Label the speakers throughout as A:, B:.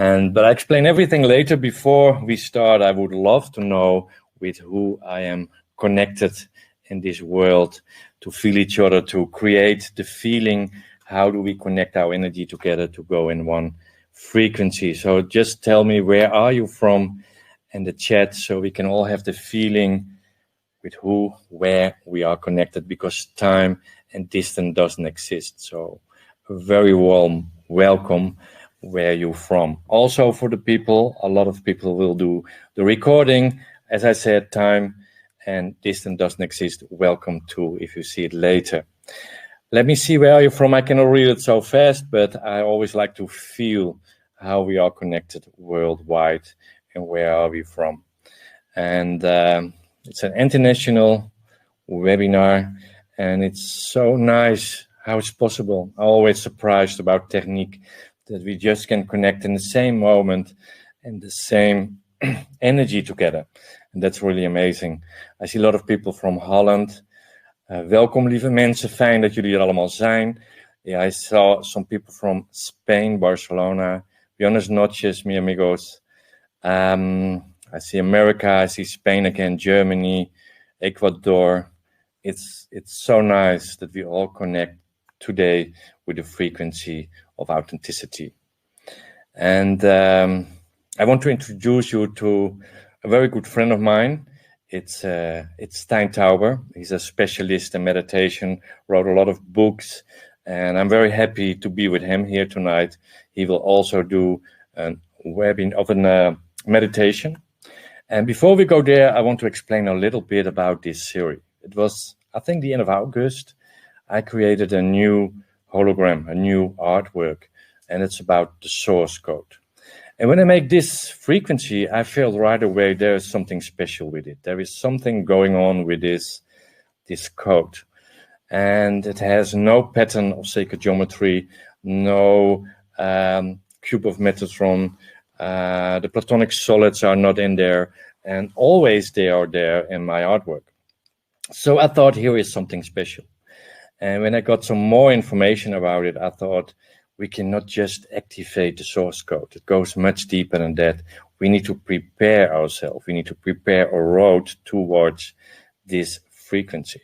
A: But I explain everything later. Before we start, I would love to know with who I am connected in this world, to feel each other, to create the feeling. How do we connect our energy together to go in one frequency? So just tell me, where are you from in the chat, so we can all have the feeling with who, where we are connected, because time and distance doesn't exist. So a very warm welcome where you're from. Also for the people, a lot of people will do the recording. As I said, time and distance doesn't exist. Welcome too, if you see it later. Let me see, where are you from? I cannot read it so fast, but I always like to feel how we are connected worldwide and where are we from. And it's an international webinar, and it's so nice how it's possible. I'm always surprised about technique, that we just can connect in the same moment and the same energy together. And that's really amazing. I see a lot of people from Holland. Welkom, lieve mensen. Fijn dat jullie er allemaal zijn. Yeah, I saw some people from Spain, Barcelona. Buenas noches, mi amigos. I see America, I see Spain again, Germany, Ecuador. It's so nice that we all connect today with the frequency of authenticity. And I want to introduce you to a very good friend of mine. It's Stijn Tauber. He's a specialist in meditation, wrote a lot of books, and I'm very happy to be with him here tonight. He will also do a webinar of a meditation. And before we go there, I want to explain a little bit about this series. It was, I think, the end of August. I created a new hologram, a new artwork, and it's about the source code. And when I make this frequency, I felt right away there is something special with it. There is something going on with this code. And it has no pattern of sacred geometry, no cube of Metatron. The platonic solids are not in there, and always they are there in my artwork. So I thought, here is something special. And when I got some more information about it, I thought, we cannot just activate the source code. It goes much deeper than that. We need to prepare ourselves. We need to prepare a road towards this frequency.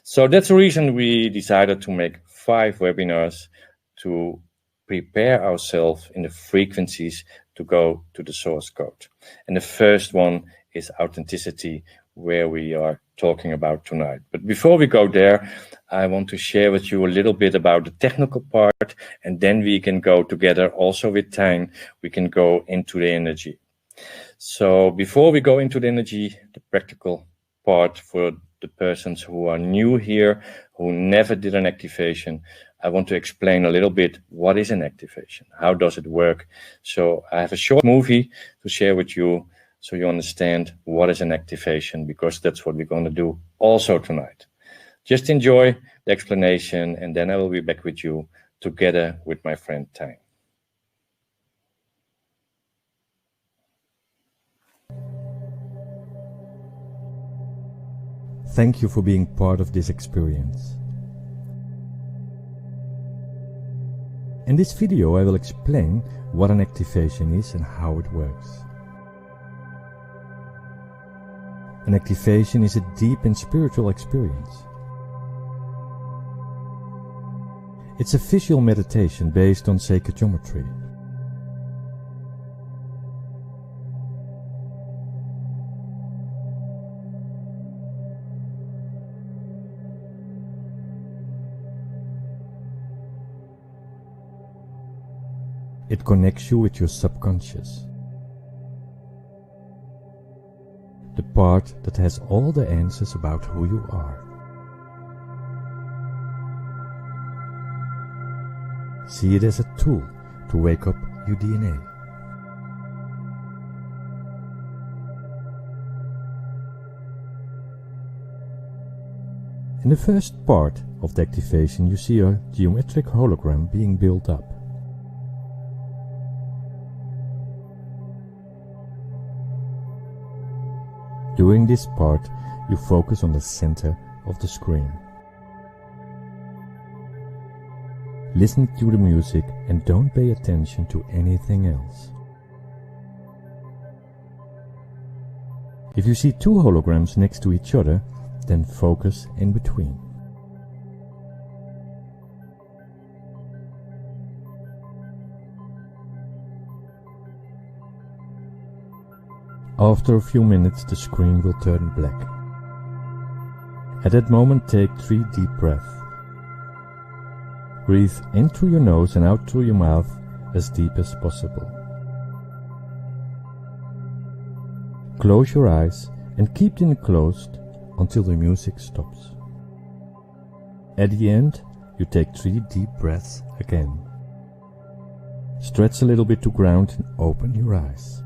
A: So that's the reason we decided to make 5 webinars to prepare ourselves in the frequencies to go to the source code. And the first one is authenticity, where we are talking about tonight. But before we go there, I want to share with you a little bit about the technical part, and then we can go together also with time, we can go into the energy. So before we go into the energy, the practical part for the persons who are new here, who never did an activation, I want to explain a little bit what is an activation, how does it work. So I have a short movie to share with you so you understand what is an activation, because that's what we're going to do also tonight. Just enjoy the explanation, and then I will be back with you together with my friend Tijn.
B: Thank you for being part of this experience. In this video I will explain what an activation is and how it works. An activation is a deep and spiritual experience. It's a visual meditation based on sacred geometry. It connects you with your subconscious, the part that has all the answers about who you are. See it as a tool to wake up your DNA. In the first part of the activation, you see a geometric hologram being built up. During this part, you focus on the center of the screen. Listen to the music and don't pay attention to anything else. If you see two holograms next to each other, then focus in between. After a few minutes, the screen will turn black. At that moment, take 3 deep breaths. Breathe in through your nose and out through your mouth as deep as possible. Close your eyes and keep them closed until the music stops. At the end, you take 3 deep breaths again. Stretch a little bit to ground and open your eyes.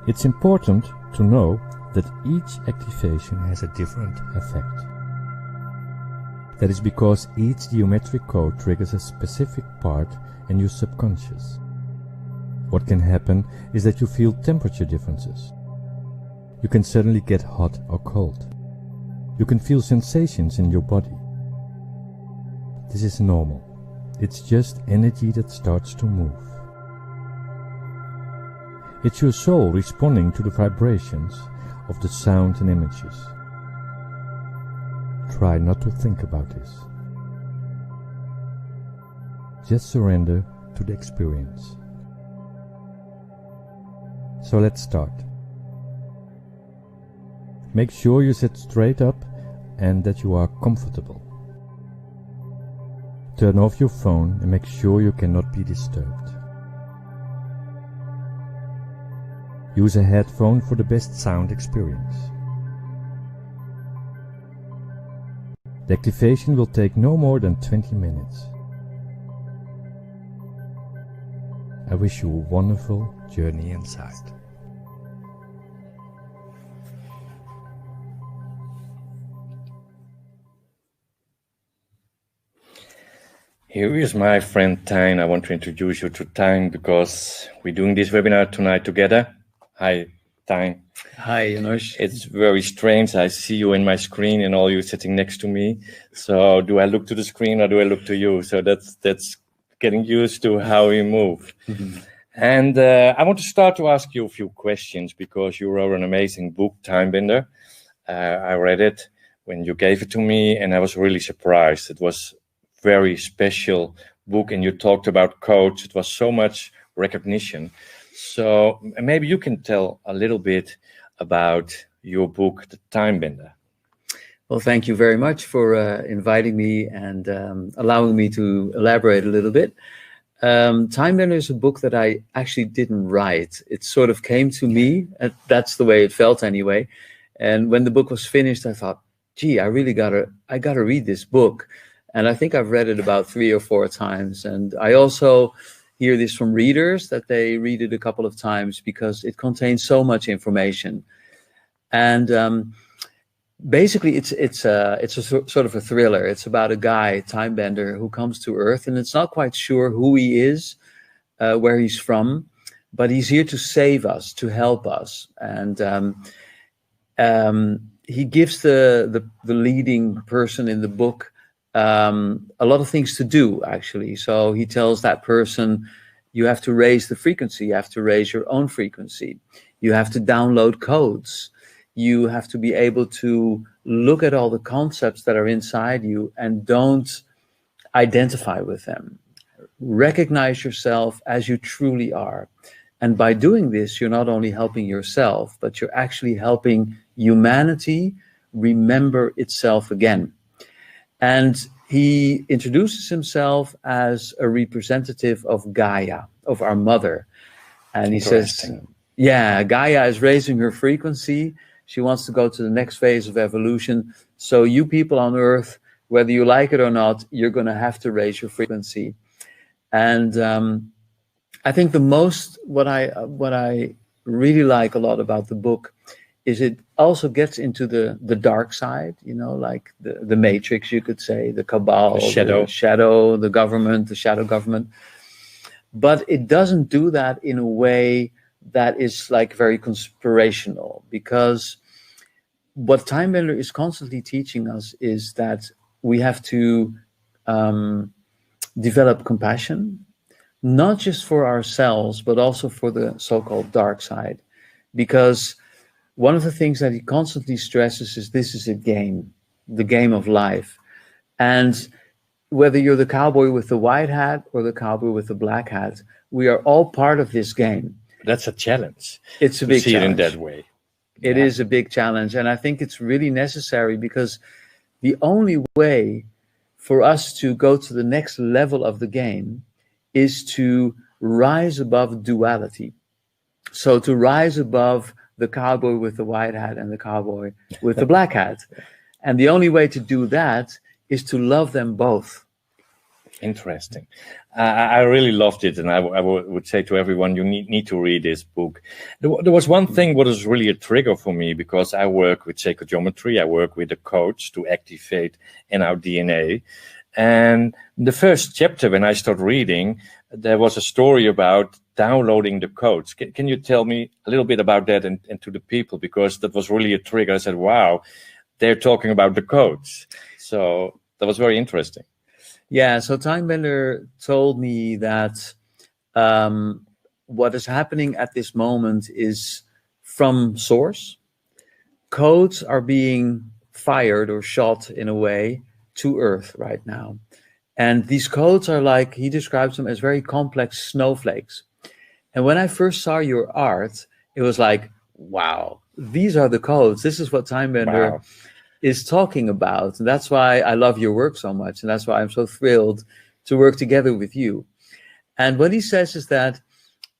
B: It's important to know that each activation has a different effect. That is because each geometric code triggers a specific part in your subconscious. What can happen is that you feel temperature differences. You can suddenly get hot or cold. You can feel sensations in your body. This is normal. It's just energy that starts to move. It's your soul responding to the vibrations of the sound and images. Try not to think about this. Just surrender to the experience. So let's start. Make sure you sit straight up and that you are comfortable. Turn off your phone and make sure you cannot be disturbed. Use a headphone for the best sound experience. The activation will take no more than 20 minutes. I wish you a wonderful journey inside.
A: Here is my friend Tijn. I want to introduce you to Tijn because we're doing this webinar tonight together. Hi, Tijn.
C: Hi, Janos.
A: It's very strange. I see you in my screen and all you sitting next to me. So do I look to the screen or do I look to you? So that's getting used to how we move. Mm-hmm. And I want to start to ask you a few questions because you wrote an amazing book, Time Bender. I read it when you gave it to me and I was really surprised. It was a very special book and you talked about codes. It was so much recognition. So maybe you can tell a little bit about your book, The Time Bender.
C: Well, thank you very much for inviting me and allowing me to elaborate a little bit. Time Bender is a book that I actually didn't write. It sort of came to me. That's the way it felt anyway. And when the book was finished, I thought, gee, I gotta read this book. And I think I've read it about 3 or 4 times. And I also hear this from readers that they read it a couple of times because it contains so much information. And basically, it's a sort of a thriller. It's about a guy, time bender, who comes to Earth, and it's not quite sure who he is, where he's from, but he's here to save us, to help us. And he gives the leading person in the book a lot of things to do, actually. So he tells that person, you have to raise the frequency, you have to raise your own frequency, you have to download codes, you have to be able to look at all the concepts that are inside you and don't identify with them. Recognize yourself as you truly are. And by doing this, you're not only helping yourself, but you're actually helping humanity remember itself again. And he introduces himself as a representative of Gaia, of our mother. And he says, yeah, Gaia is raising her frequency. She wants to go to the next phase of evolution. So you people on Earth, whether you like it or not, you're going to have to raise your frequency. And I think what I really like a lot about the book is it also gets into the dark side, you know, like the Matrix, you could say, the cabal, the shadow, the government, the shadow government. But it doesn't do that in a way that is like very conspirational, because what Time Bender is constantly teaching us is that we have to develop compassion, not just for ourselves, but also for the so-called dark side. because one of the things that he constantly stresses is this is a game, the game of life. And whether you're the cowboy with the white hat or the cowboy with the black hat, we are all part of this game.
A: That's a challenge.
C: It's a
A: to
C: big
A: see
C: challenge.
A: it in that way.
C: It is a big challenge. And I think it's really necessary, because the only way for us to go to the next level of the game is to rise above duality. So to rise above the cowboy with the white hat and the cowboy with the black hat. And the only way to do that is to love them both.
A: Interesting. I really loved it, and I would say to everyone, you need to read this book. There was one thing what is really a trigger for me, because I work with sacred geometry. I work with a coach to activate in our DNA. And the first chapter, when I started reading, there was a story about downloading the codes. Can you tell me a little bit about that and to the people? Because that was really a trigger. I said, wow, they're talking about the codes. So that was very interesting.
C: Yeah, so Time Bender told me that what is happening at this moment is from source. Codes are being fired or shot in a way to Earth right now. And these codes are like, he describes them as very complex snowflakes. And when I first saw your art, it was like, wow, these are the codes. This is what Time Bender
A: Wow.
C: is talking about. And that's why I love your work so much. And that's why I'm so thrilled to work together with you. And what he says is that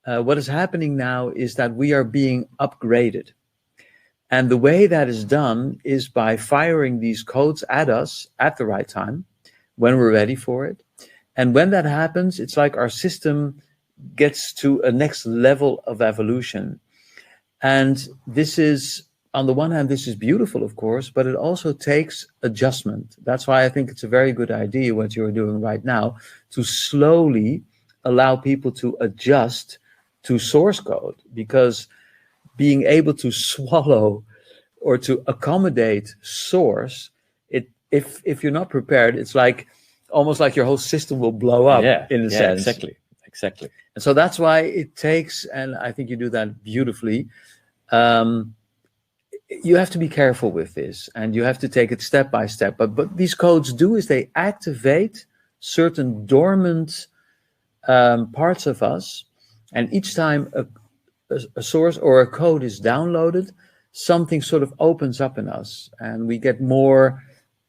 C: what is happening now is that we are being upgraded. And the way that is done is by firing these codes at us at the right time, when we're ready for it. And when that happens, it's like our system gets to a next level of evolution. And this is, on the one hand, this is beautiful, of course, but it also takes adjustment. That's why I think it's a very good idea what you're doing right now, to slowly allow people to adjust to source code, because being able to swallow or to accommodate source, if you're not prepared, it's like almost like your whole system will blow up in a sense.
A: Exactly.
C: And so that's why it takes, and I think you do that beautifully, you have to be careful with this, and you have to take it step by step. But these codes do is they activate certain dormant parts of us, and each time a source or a code is downloaded, something sort of opens up in us, and we get more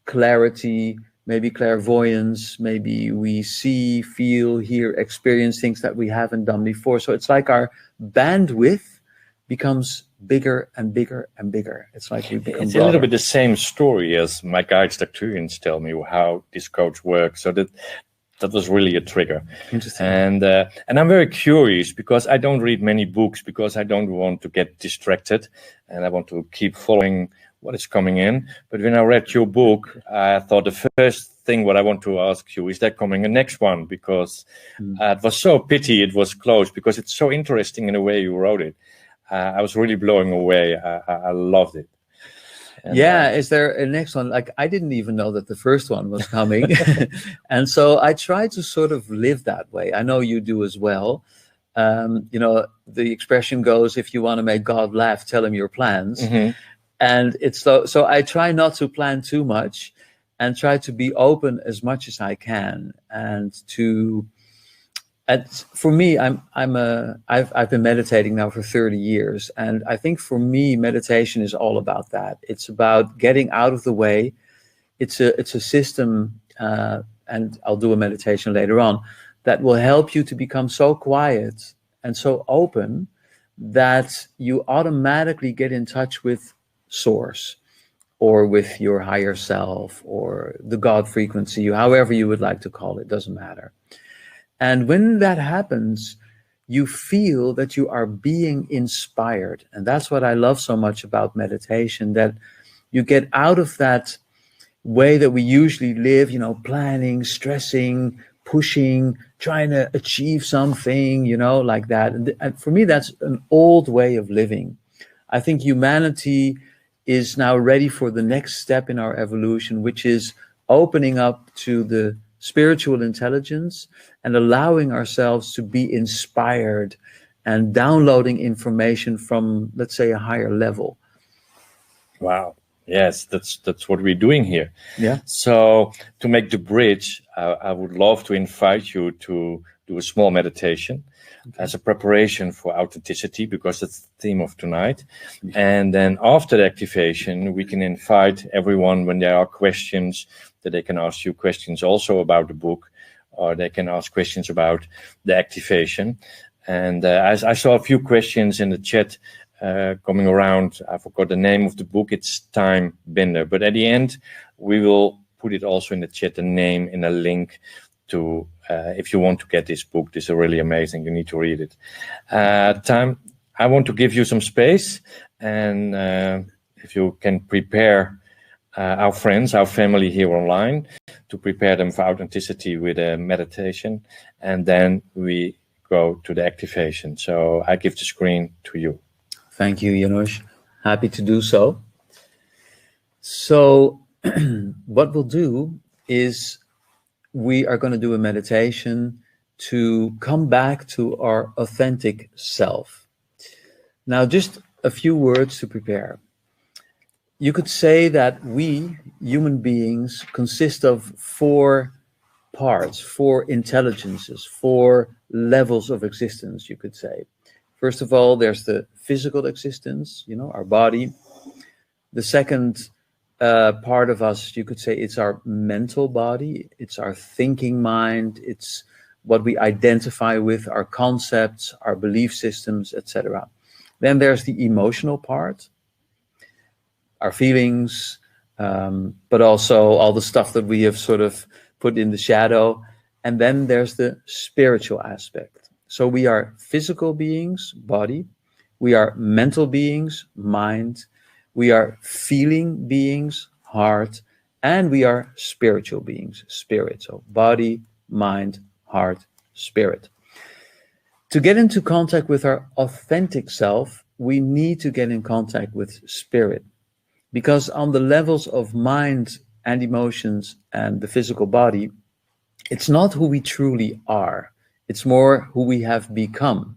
C: clarity, maybe clairvoyance, maybe we see, feel, hear, experience things that we haven't done before. So it's like our bandwidth becomes bigger and bigger and bigger. It's like we become
A: It's
C: broader.
A: a little bit the same story as my guides, the Arcturians, tell me how this coach works. So that was really a trigger.
C: Interesting.
A: And I'm very curious, because I don't read many books, because I don't want to get distracted, and I want to keep following what is coming in. But when I read your book, I thought the first thing what I want to ask you, is there coming a next one? Because it was so pity it was closed, because it's so interesting in the way you wrote it. I was really blowing away. I loved it. And,
C: is there a next one? Like, I didn't even know that the first one was coming. And so I try to sort of live that way. I know you do as well. The expression goes, if you want to make God laugh, tell him your plans.
A: Mm-hmm.
C: And it's so I try not to plan too much, and try to be open as much as I can. And for me, I've been meditating now for 30 years, and I think for me, meditation is all about that. It's about getting out of the way. It's a system, and I'll do a meditation later on, that will help you to become so quiet and so open that you automatically get in touch with source, or with your higher self, or the God frequency, however you would like to call it, doesn't matter. And when that happens, you feel that you are being inspired. And that's what I love so much about meditation, that you get out of that way that we usually live, planning, stressing, pushing, trying to achieve something, like that. And for me, that's an old way of living. I think humanity is now ready for the next step in our evolution, which is opening up to the spiritual intelligence and allowing ourselves to be inspired and downloading information from, let's say, a higher level.
A: Wow. Yes, that's what we're doing here.
C: Yeah.
A: So to make the bridge, I would love to invite you to do a small meditation as a preparation for authenticity, because that's the theme of tonight. And then after the activation, we can invite everyone, when there are questions, that they can ask you questions also about the book, or they can ask questions about the activation. And as I saw a few questions in the chat coming around, I forgot the name of the book. It's Time Bender. But at the end, we will put it also in the chat, a name in a link to, if you want to get this book. This is really amazing. You need to read it. Time, I want to give you some space, and if you can prepare our friends, our family here online, to prepare them for authenticity with a meditation, and then we go to the activation. So I give the screen to you.
C: Thank you, Janusz. Happy to do so. So what we'll do is we are going to do a meditation to come back to our authentic self. Now, just a few words to prepare. You could say that we, human beings, consist of 4 parts, 4 intelligences, 4 levels of existence, you could say. First of all, there's the physical existence, our body. The second part of us, you could say, it's our mental body, it's our thinking mind, it's what we identify with, our concepts, our belief systems, etc. Then there's the emotional part, our feelings, but also all the stuff that we have sort of put in the shadow. And then there's the spiritual aspect. So we are physical beings, body. We are mental beings, mind. We are feeling beings, heart. And we are spiritual beings, spirit. So body, mind, heart, spirit. To get into contact with our authentic self, we need to get in contact with spirit. Because on the levels of mind and emotions and the physical body, it's not who we truly are. It's more who we have become.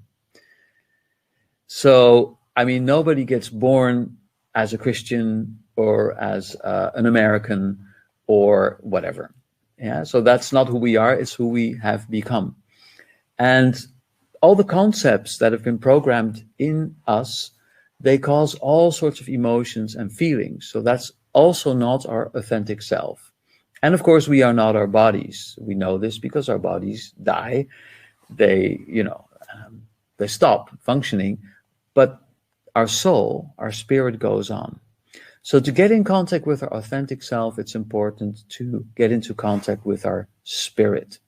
C: So, nobody gets born as a Christian or as an American or whatever. Yeah, so that's not who we are. It's who we have become. And all the concepts that have been programmed in us, they cause all sorts of emotions and feelings. So that's also not our authentic self. And of course, we are not our bodies. We know this because our bodies die. They stop functioning, but our soul, our spirit goes on. So to get in contact with our authentic self, it's important to get into contact with our spirit.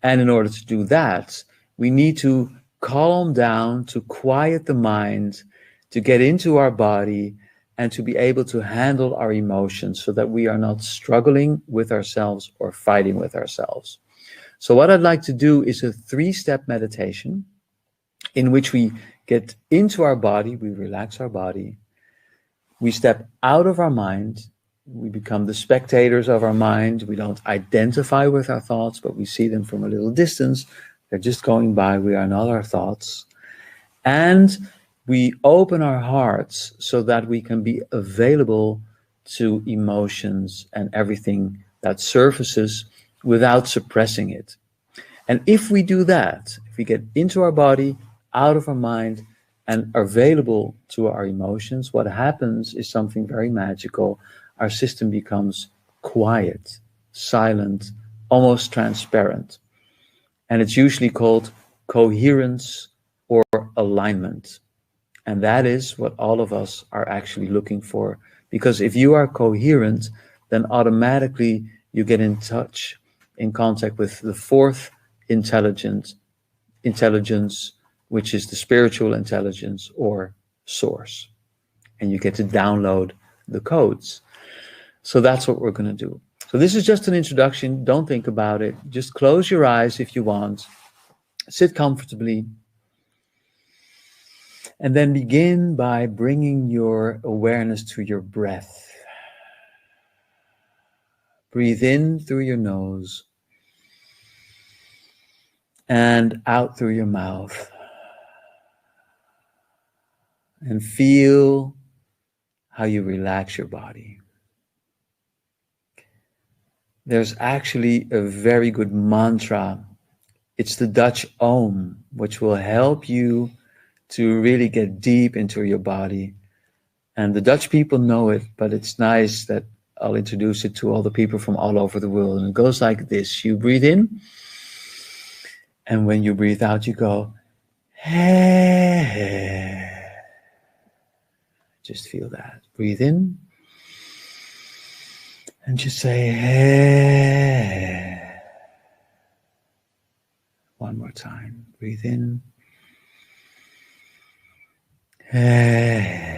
C: And in order to do that, we need to calm down, to quiet the mind, to get into our body, and to be able to handle our emotions so that we are not struggling with ourselves or fighting with ourselves. So what I'd like to do is a 3-step meditation in which we get into our body, we relax our body, we step out of our mind, we become the spectators of our mind, we don't identify with our thoughts, but we see them from a little distance, they're just going by, we are not our thoughts. And we open our hearts so that we can be available to emotions and everything that surfaces without suppressing it. And if we do that, if we get into our body, out of our mind, and are available to our emotions, what happens is something very magical. Our system becomes quiet, silent, almost transparent. And it's usually called coherence or alignment. And that is what all of us are actually looking for. Because if you are coherent, then automatically you get in touch, in contact with the 4th intelligence, which is the spiritual intelligence or source. And you get to download the codes. So that's what we're going to do. So this is just an introduction. Don't think about it. Just close your eyes if you want. Sit comfortably. And then begin by bringing your awareness to your breath. Breathe in through your nose and out through your mouth. and feel how you relax your body. There's actually a very good mantra. It's the Dutch Om, which will help you to really get deep into your body. And the Dutch people know it, but it's nice that I'll introduce it to all the people from all over the world. And it goes like this. You breathe in, and when you breathe out, you go, hey. Just feel that. Breathe in, and just say, hey. One more time. Breathe in. Hey.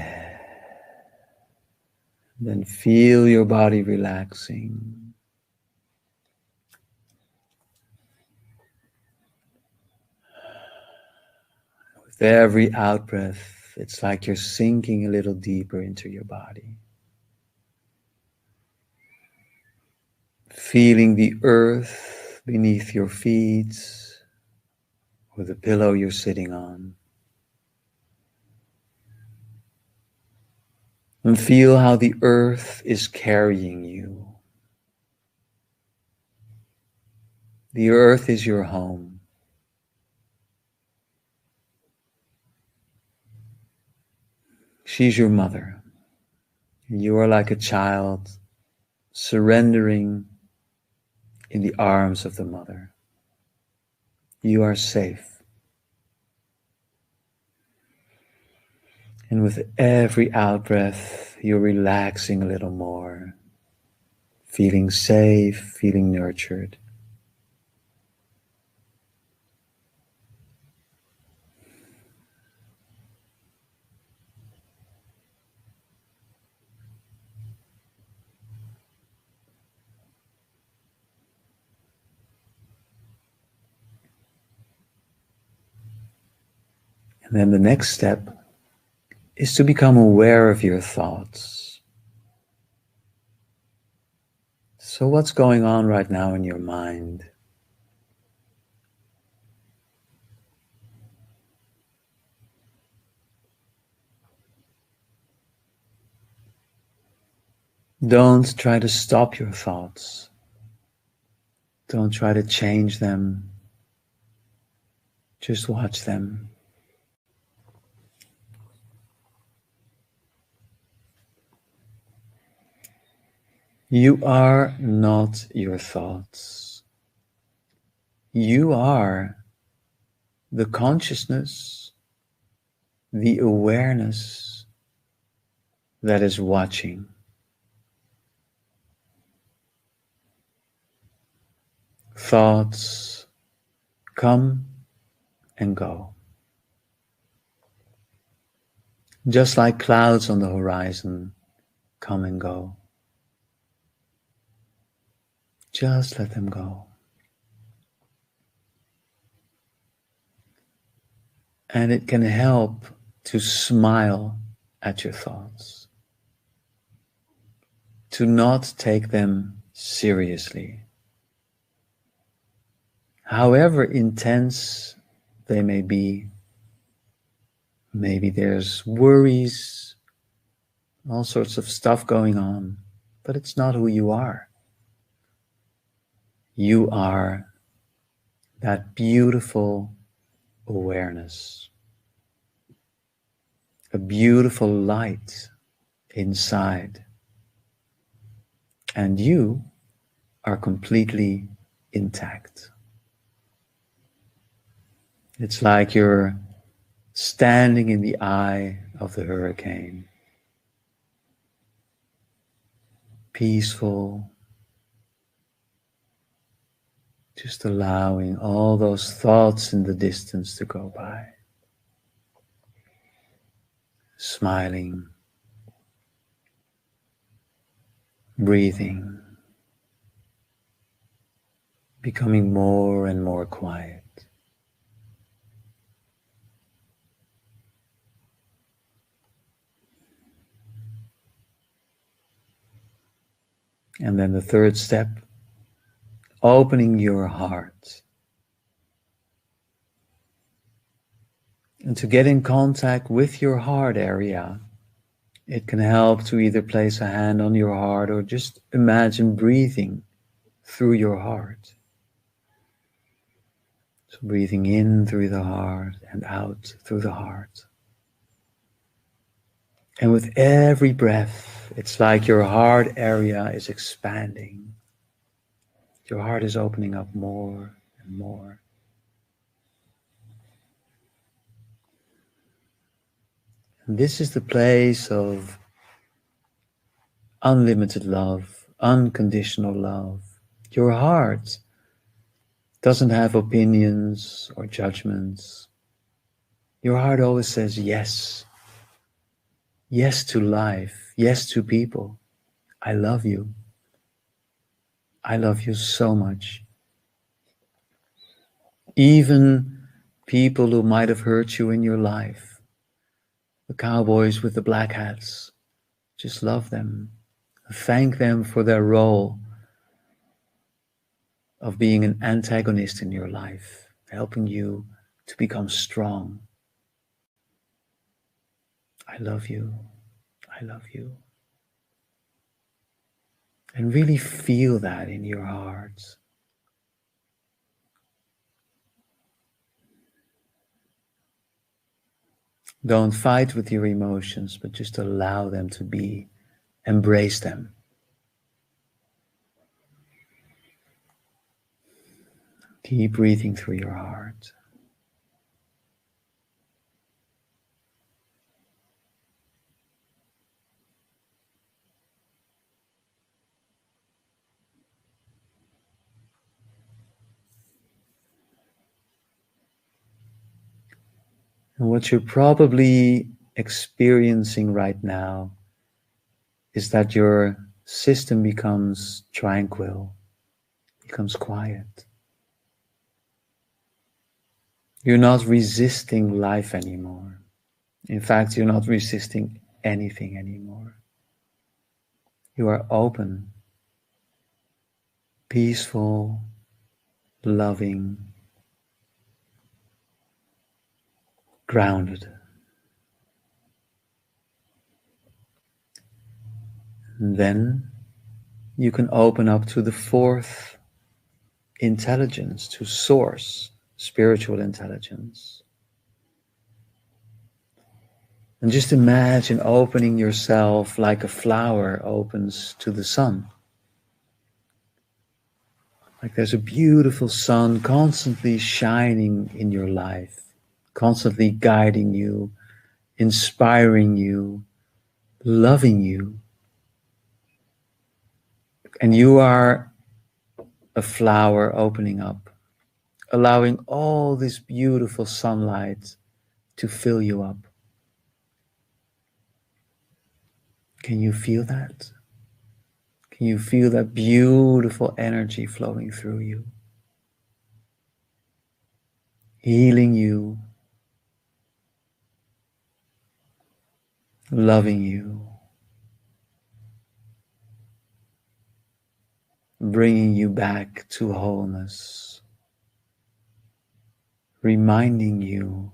C: Then feel your body relaxing. With every out breath, it's like you're sinking a little deeper into your body. Feeling the earth beneath your feet or the pillow you're sitting on. And feel how the earth is carrying you. The earth is your home. She's your mother. You are like a child surrendering in the arms of the mother. You are safe. And with every out breath, you're relaxing a little more, feeling safe, feeling nurtured. And then the next step is to become aware of your thoughts. So what's going on right now in your mind? Don't try to stop your thoughts. Don't try to change them. Just watch them. You are not your thoughts. You are the consciousness, the awareness that is watching. Thoughts come and go. Just like clouds on the horizon come and go. Just let them go. And it can help to smile at your thoughts, to not take them seriously. However intense they may be, maybe there's worries, all sorts of stuff going on, but it's not who you are. You are that beautiful awareness, a beautiful light inside, and you are completely intact. It's like you're standing in the eye of the hurricane, peaceful, just allowing all those thoughts in the distance to go by. Smiling, breathing, becoming more and more quiet. And then the third step, opening your heart And to get in contact with your heart area, it can help to either place a hand on your heart or just imagine breathing through your heart. So breathing in through the heart and out through the heart. And with every breath, it's like your heart area is expanding. Your heart is opening up more and more. And this is the place of unlimited love, unconditional love. Your heart doesn't have opinions or judgments. Your heart always says yes. Yes to life. Yes to people. I love you. I love you so much. Even people who might have hurt you in your life, the cowboys with the black hats, just love them. Thank them for their role of being an antagonist in your life, helping you to become strong. I love you. I love you. And really feel that in your heart. Don't fight with your emotions, but just allow them to be. Embrace them. Keep breathing through your heart. And what you're probably experiencing right now is that your system becomes tranquil, becomes quiet. You're not resisting life anymore. In fact, you're not resisting anything anymore. You are open, peaceful, loving, grounded. And then you can open up to the fourth intelligence, to source, spiritual intelligence. And just imagine opening yourself like a flower opens to the sun. Like there's a beautiful sun constantly shining in your life, constantly guiding you, inspiring you, loving you. And you are a flower opening up, allowing all this beautiful sunlight to fill you up. Can you feel that? Can you feel that beautiful energy flowing through you? Healing you, loving you, bringing you back to wholeness, reminding you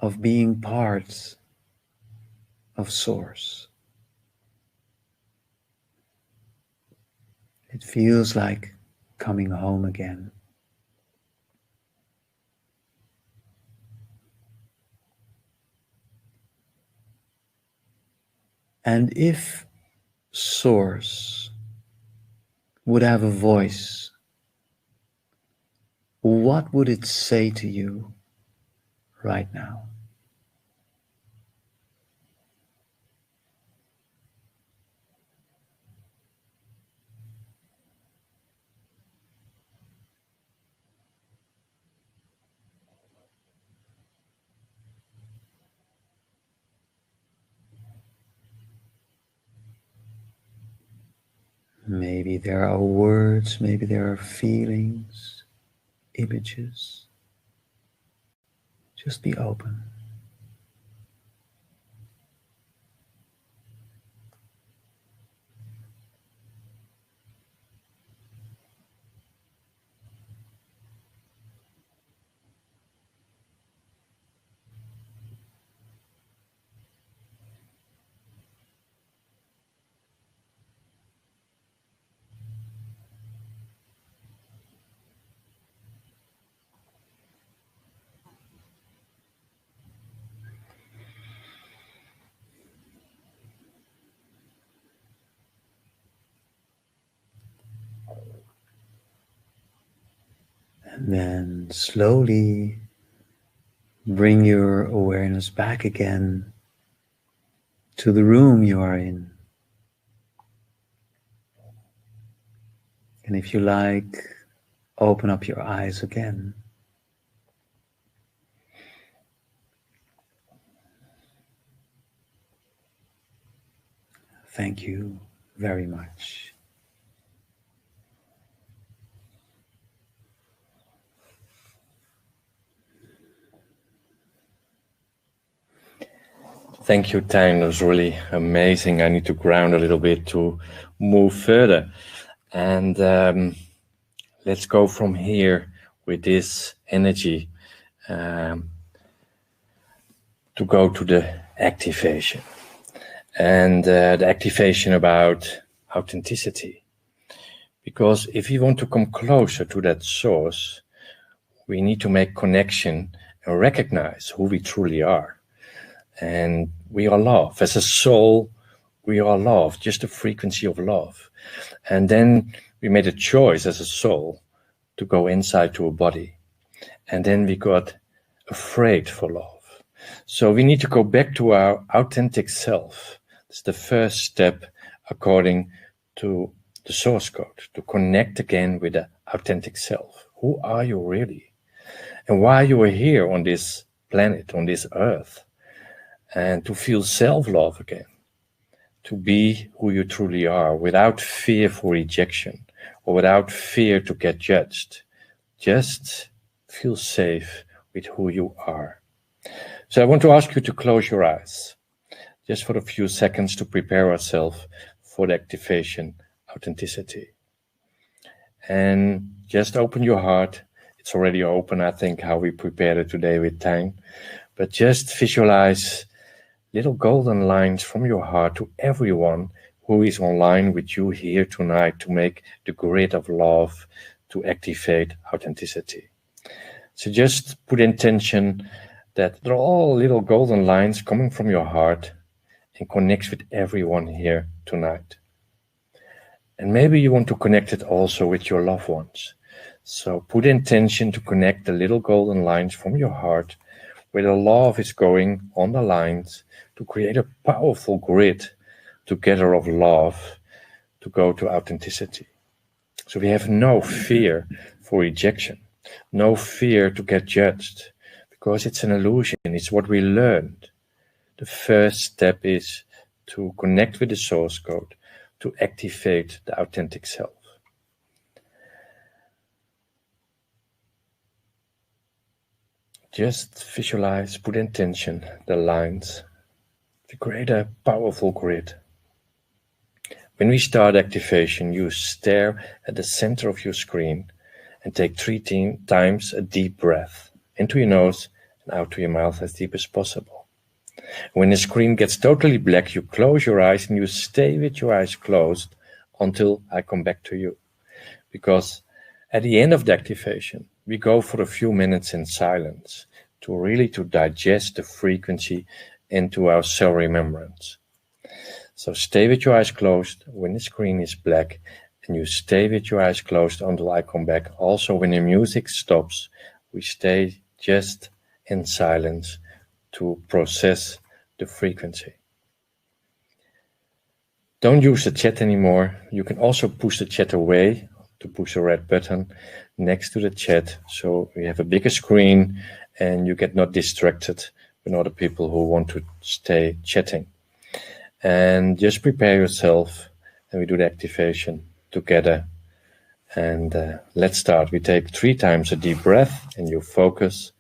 C: of being part of Source. It feels like coming home again. And if Source would have a voice, what would it say to you right now? Maybe there are words, maybe there are feelings, images. Just be open. And then slowly bring your awareness back again to the room you are in. And if you like, open up your eyes again. Thank you very much.
A: Thank you, Tijn. It was really amazing. I need to ground a little bit to move further. And let's go from here with this energy to go to the activation. And the activation about authenticity. Because if we want to come closer to that source, we need to make connection and recognize who we truly are. And we are love. As a soul, we are love, just a frequency of love. And then we made a choice as a soul to go inside to a body. And then we got afraid for love. So we need to go back to our authentic self. It's the first step according to the source code, to connect again with the authentic self. Who are you really? And why you are here on this planet, on this earth? And to feel self-love again, to be who you truly are without fear for rejection or without fear to get judged. Just feel safe with who you are. So I want to ask you to close your eyes just for a few seconds to prepare ourselves for the activation, authenticity. And just open your heart. It's already open, I think, how we prepared it today with Tijn. But just visualize little golden lines from your heart to everyone who is online with you here tonight to make the grid of love to activate authenticity. So just put intention that they're all little golden lines coming from your heart and connects with everyone here tonight. And maybe you want to connect it also with your loved ones. So put intention to connect the little golden lines from your heart where the love is going on the lines to create a powerful grid together of love to go to authenticity. So we have no fear for rejection, no fear to get judged, because it's an illusion, it's what we learned. The first step is to connect with the source code, to activate the authentic self. Just visualize, put intention, the lines, to create a powerful grid. When we start activation, you stare at the center of your screen and take 3 times a deep breath into your nose and out to your mouth as deep as possible. When the screen gets totally black, you close your eyes and you stay with your eyes closed until I come back to you. Because at the end of the activation, we go for a few minutes in silence to digest the frequency into our cell remembrance. So stay with your eyes closed when the screen is black, and you stay with your eyes closed until I come back. Also, when the music stops, we stay just in silence to process the frequency. Don't use the chat anymore. You can also push the chat away to push the red button next to the chat, so we have a bigger screen and you get not distracted with other people who want to stay chatting. And just prepare yourself and we do the activation together. And let's start. We take 3 times a deep breath and you focus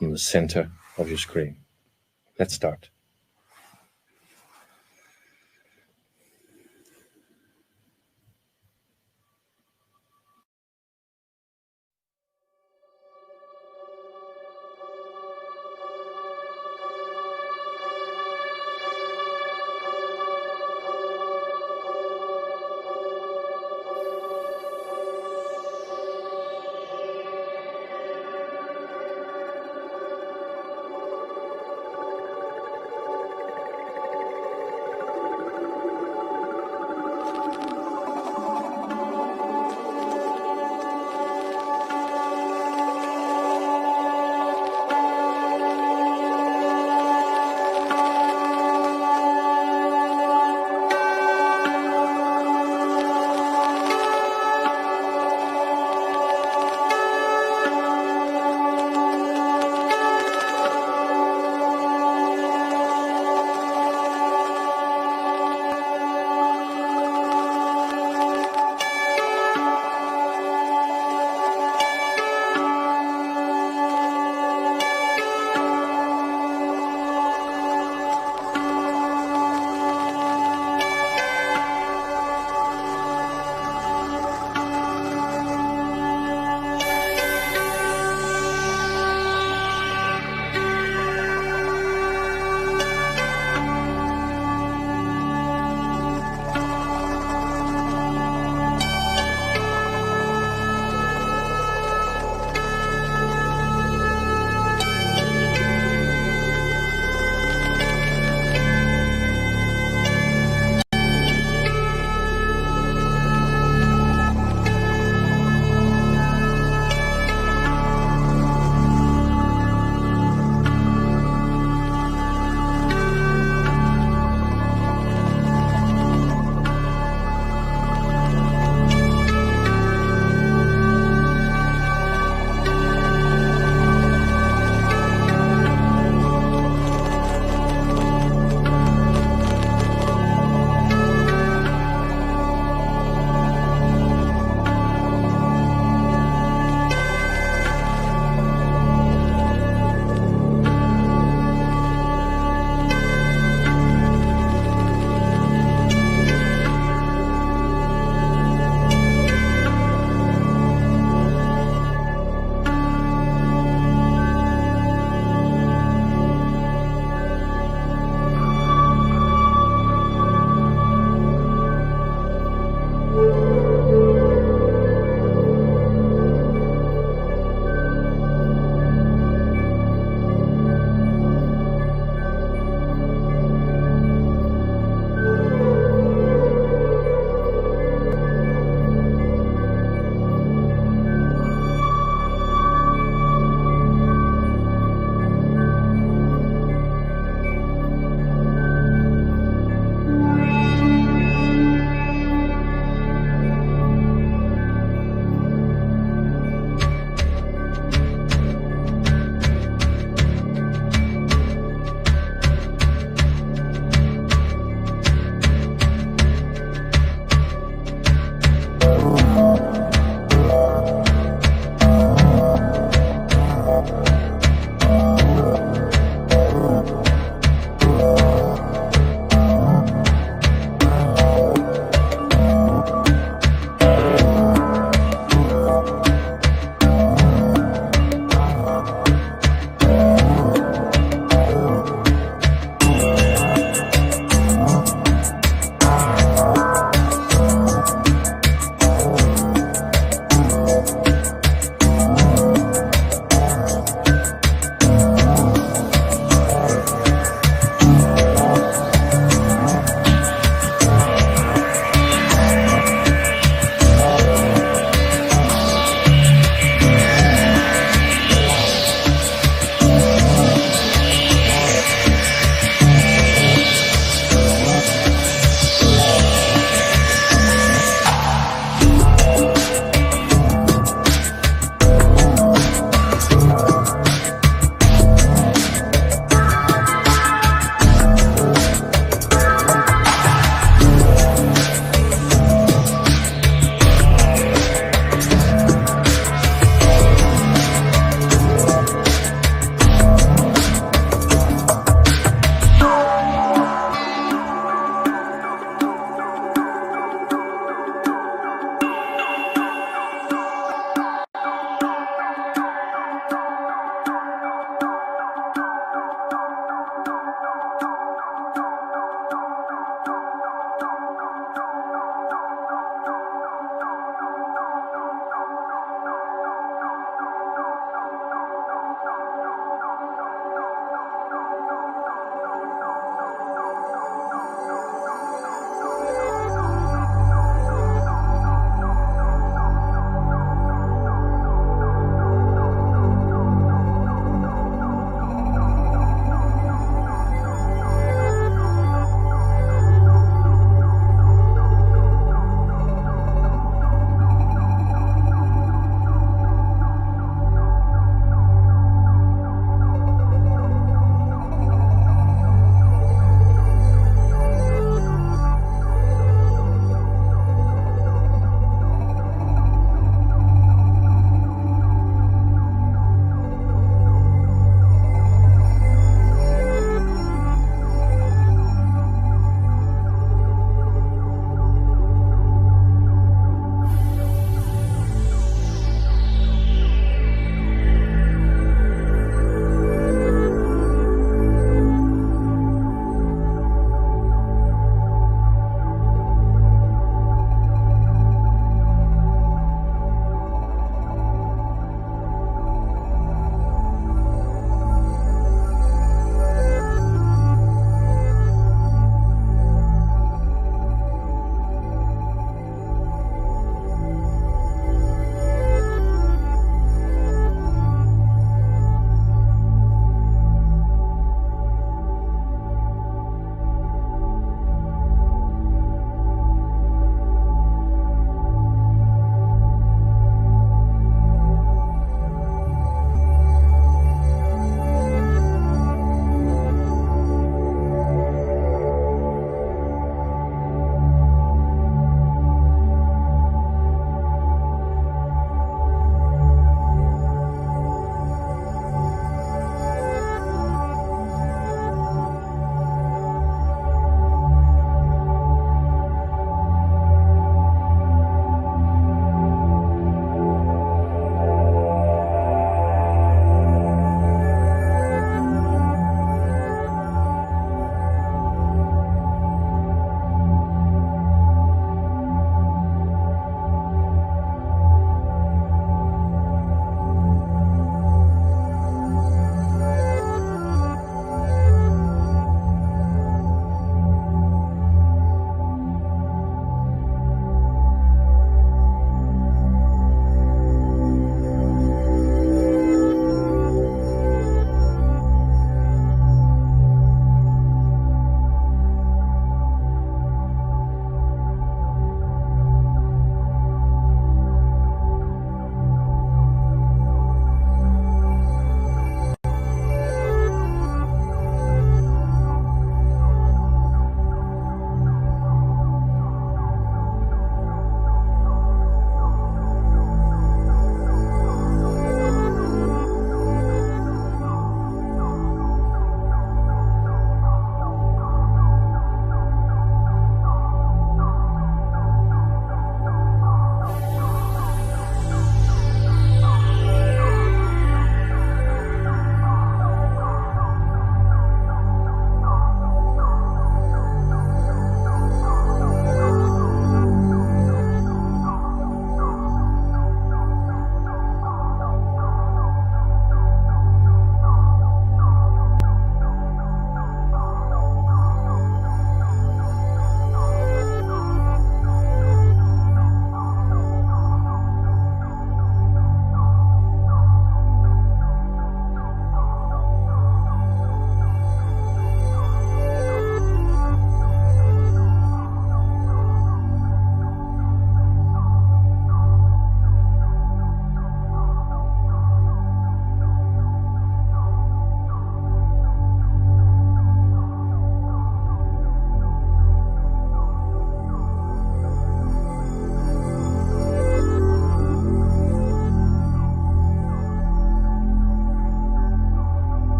A: on the center of your screen. Let's start.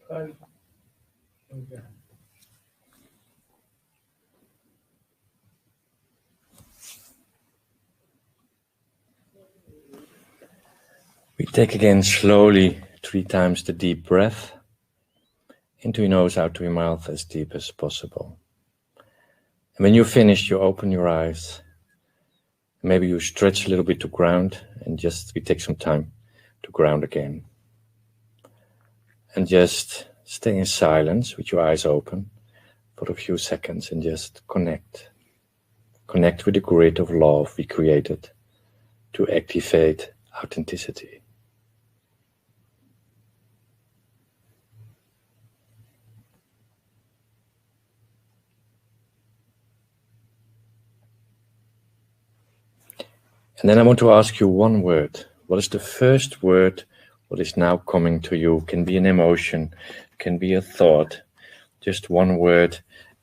A: We take again slowly 3 times the deep breath. Into your nose, out to your mouth, as deep as possible. And when you're finished, you open your eyes. Maybe you stretch a little bit to ground, and we take some time to ground again. And just stay in silence with your eyes open for a few seconds and just connect. Connect with the grid of love we created to activate authenticity. And then I want to ask you one word. What is the first word what is now coming to you? Can be an emotion, can be a thought. Just one word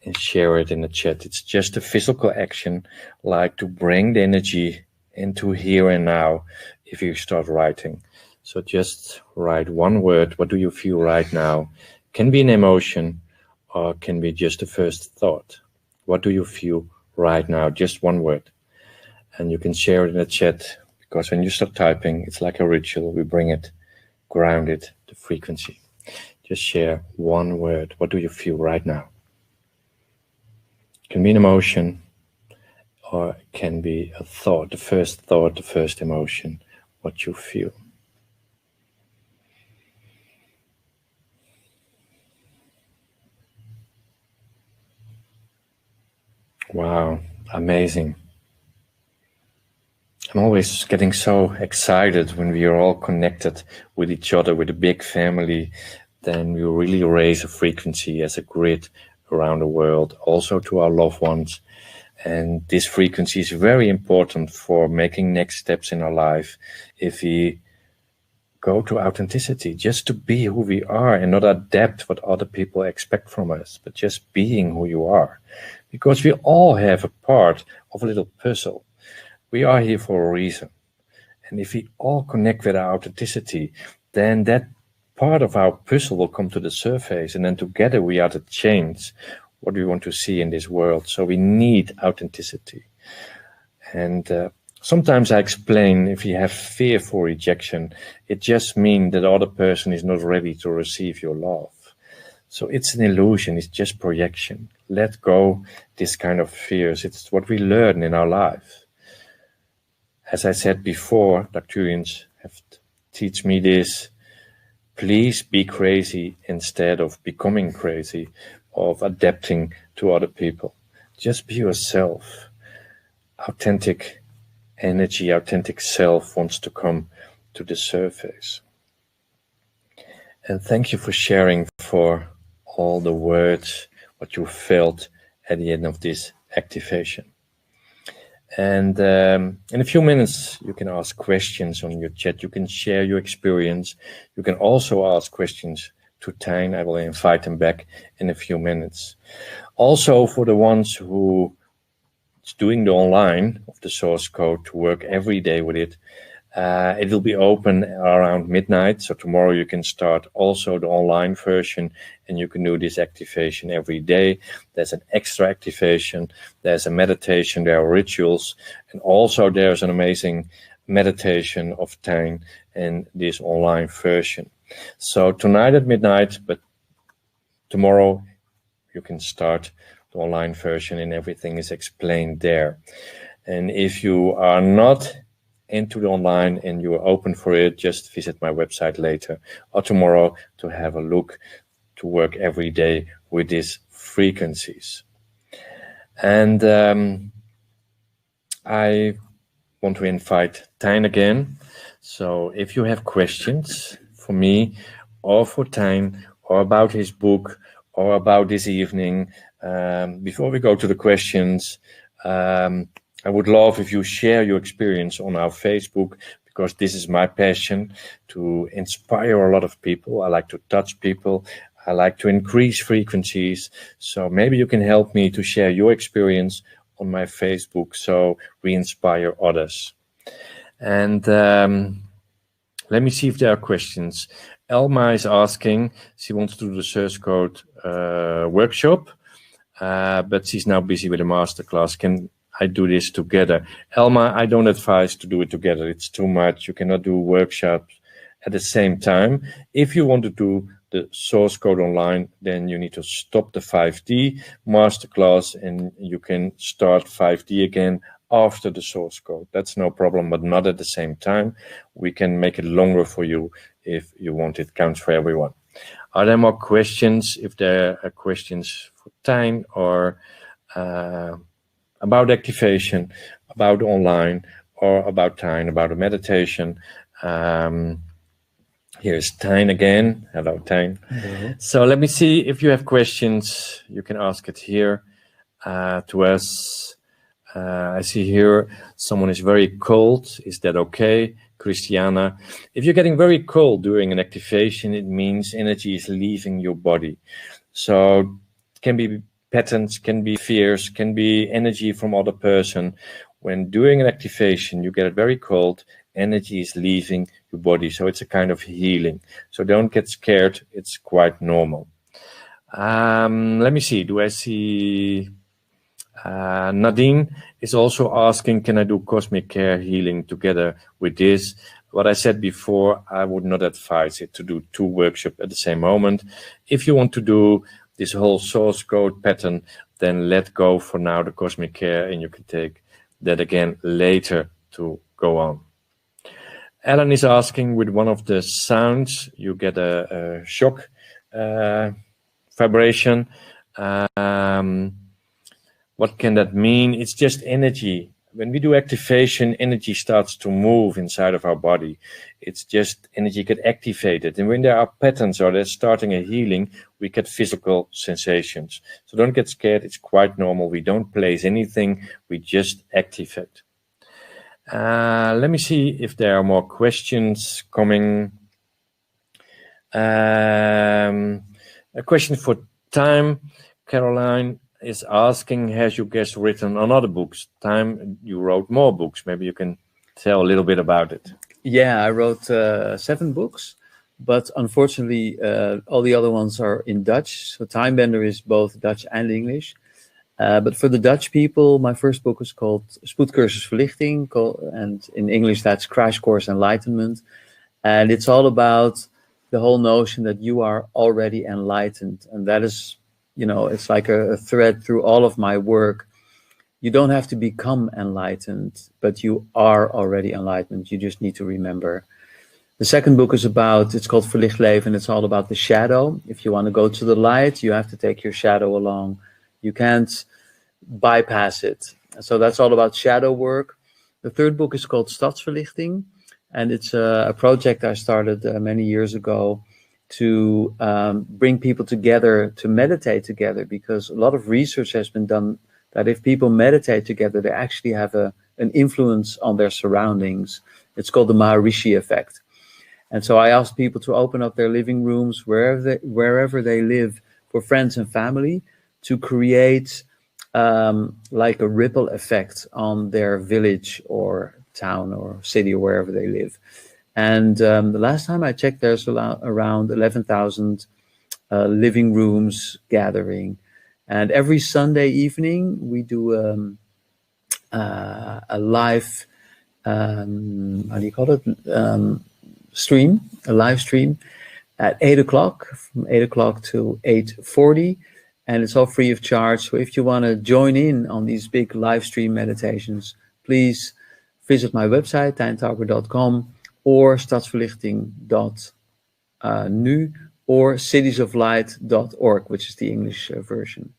A: and share it in the chat. It's just a physical action, like to bring the energy into here and now if you start writing. So just write one word. What do you feel right now? Can be an emotion or can be just a first thought. What do you feel right now? Just one word. And you can share it in the chat, because when you start typing, it's like a ritual. We bring it, ground it, the frequency. Just share one word. What do you feel right now? It can be an emotion, or it can be a thought, the first emotion, what you feel. Wow, amazing. I'm always getting so excited when we are all connected with each other, with a big family. Then we really raise a frequency as a grid around the world, also to our loved ones. And this frequency is very important for making next steps in our life. If we go to authenticity, just to be who we are and not adapt what other people expect from us, but just being who you are. Because we all have a part of a little puzzle. We are here for a reason. And if we all connect with our authenticity, then that part of our puzzle will come to the surface. And then together we are to change what we want to see in this world. So we need authenticity. And sometimes I explain, if you have fear for rejection, it just means that the other person is not ready to receive your love. So it's an illusion. It's just projection. Let go this kind of fears. It's what we learn in our life. As I said before, Arcturians have teach me this. Please be crazy instead of becoming crazy, of adapting to other people. Just be yourself. Authentic energy, authentic self wants to come to the surface. And thank you for sharing, for all the words, what you felt at the end of this activation. And in a few minutes, you can ask questions on your chat. You can share your experience. You can also ask questions to Tijn. I will invite them back in a few minutes. Also, for the ones who is doing the online of the source code to work every day with it, it will be open around midnight. So tomorrow you can start also the online version, and you can do this activation every day. There's an extra activation, there's a meditation, there are rituals, and also there's an amazing meditation of Tijn in this online version. So tonight at midnight, but tomorrow you can start the online version and everything is explained there. And if you are not into the online and you are open for it, just visit my website later or tomorrow to have a look, to work every day with these frequencies. And I want to invite Tijn again. So if you have questions for me or for Tijn or about his book or about this evening, before we go to the questions, I would love if you share your experience on our Facebook, because this is my passion, to inspire a lot of people. I like to touch people. I like to increase frequencies. So maybe you can help me to share your experience on my Facebook so we inspire others. And let me see if there are questions. Elma is asking, she wants to do the source code workshop, but she's now busy with a masterclass. Can I do this together? Elma, I don't advise to do it together. It's too much. You cannot do workshops at the same time. If you want to do the source code online, then you need to stop the 5D masterclass and you can start 5D again after the source code. That's no problem, but not at the same time. We can make it longer for you if you want. It counts for everyone. Are there more questions? If there are questions for Tijn or about activation, about online, or about Tijn, about a meditation, here's Tijn again. Hello, Tijn.
C: Hello.
A: So let me see if you have questions. You can ask it here to us. I see here someone is very cold. Is that okay? Christiana, if you're getting very cold during an activation, it means energy is leaving your body. So it can be patterns, can be fears, can be energy from other person. When doing an activation, you get very cold, energy is leaving your body. So it's a kind of healing. So don't get scared. It's quite normal. Let me see. Do I see... Nadine is also asking, can I do cosmic care healing together with this? What I said before, I would not advise it to do 2 workshops at the same moment. If you want to do this whole source code pattern, then let go for now the cosmic care and you can take that again later to go on. Ellen is asking, with one of the sounds, you get a shock vibration. What can that mean? It's just energy. When we do activation, energy starts to move inside of our body. It's just energy get activated. And when there are patterns or they're starting a healing, we get physical sensations. So don't get scared. It's quite normal. We don't place anything. We just activate. Let me see if there are more questions coming. A question for Tijn. Caroline is asking, has your guest written on other books? Tijn, you wrote more books. Maybe you can tell a little bit about it.
C: Yeah, I wrote 7 books, but unfortunately, all the other ones are in Dutch. So Time Bender is both Dutch and English. But for the Dutch people, my first book is called Spoedcursus Verlichting, and in English that's Crash Course Enlightenment. And it's all about the whole notion that you are already enlightened. And that is, you know, it's like a thread through all of my work. You don't have to become enlightened, but you are already enlightened. You just need to remember. The second book is it's called Verlicht Leven. It's all about the shadow. If you want to go to the light, you have to take your shadow along. You can't bypass it. So that's all about shadow work. The third book is called Stadsverlichting. And it's a project I started many years ago to bring people together to meditate together, because a lot of research has been done that if people meditate together, they actually have an influence on their surroundings. It's called the Maharishi effect. And so I asked people to open up their living rooms wherever they live for friends and family to create like a ripple effect on their village or town or city or wherever they live. And the last time I checked, there's around 11,000 living rooms gathering. And every Sunday evening, we do a live, how do you call it? A live stream at 8 o'clock, from 8 o'clock to 8:40. And it's all free of charge. So if you want to join in on these big live stream meditations, please visit my website, tijntalker.com, or stadsverlichting.nu, or citiesoflight.org, which is the English version.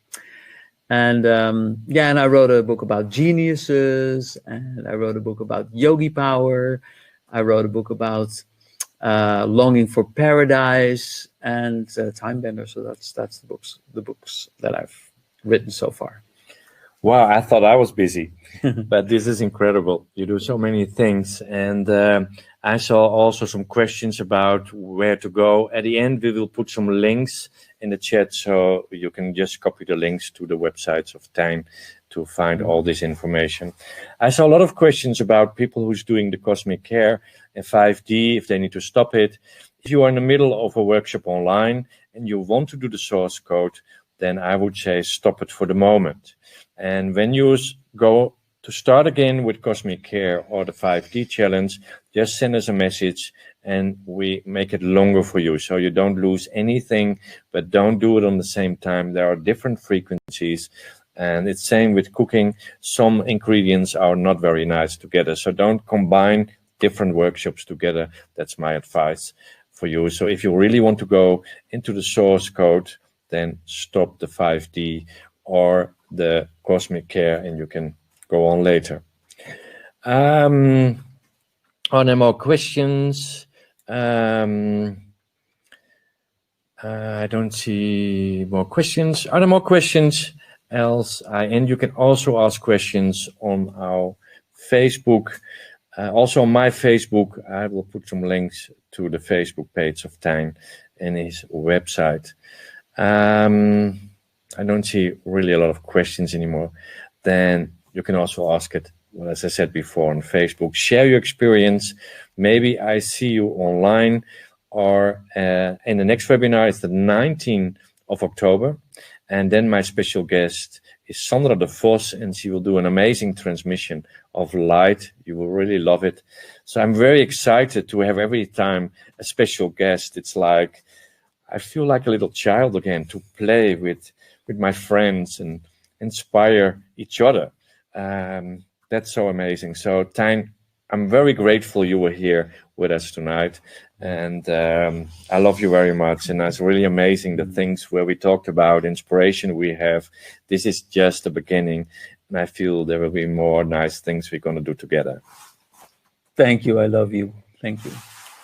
C: And and I wrote a book about geniuses, and I wrote a book about yogi power. I wrote a book about longing for paradise and time bender. So that's the books that I've written so far.
A: Wow, I thought I was busy, but this is incredible. You do so many things. And I saw also some questions about where to go. At the end, we will put some links in the chat, so you can just copy the links to the websites of Tijn to find all this information. I saw a lot of questions about people who's doing the cosmic care in 5D, if they need to stop it. If you are in the middle of a workshop online and you want to do the source code, then I would say stop it for the moment. And when you go to start again with Cosmic Care or the 5D challenge, just send us a message and we make it longer for you so you don't lose anything, but don't do it on the same time. There are different frequencies, and it's same with cooking. Some ingredients are not very nice together, so don't combine different workshops together. That's my advice for you. So if you really want to go into the source code, then stop the 5D or the Cosmic Care and you can go on later. Are there more questions? I don't see more questions. Are there more questions? And you can also ask questions on our Facebook. Also on my Facebook, I will put some links to the Facebook page of Tijn and his website. I don't see really a lot of questions anymore. Then you can also ask it, well, as I said before, on Facebook. Share your experience. Maybe I see you online, or in the next webinar. It's the 19th of October. And then my special guest is Sandra de Vos, and she will do an amazing transmission of light. You will really love it. So I'm very excited to have every time a special guest. It's like, I feel like a little child again, to play with my friends and inspire each other. That's so amazing. So Tijn, I'm very grateful you were here with us tonight. And I love you very much. And it's really amazing the things where we talked about inspiration we have. This is just the beginning. And I feel there will be more nice things we're going to do together.
C: Thank you. I love you. Thank you.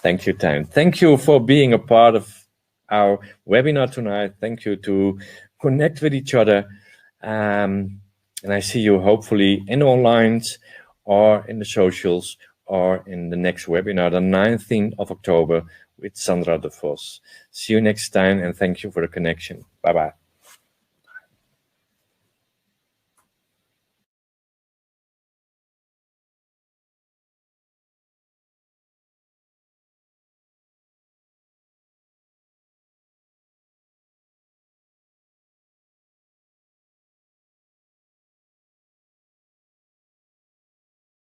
A: Thank you, Tijn. Thank you for being a part of our webinar tonight. Thank you to connect with each other. And I see you hopefully in online or in the socials or in the next webinar, the 19th of October with Sandra de Vos. See you next time, and thank you for the connection. Bye-bye.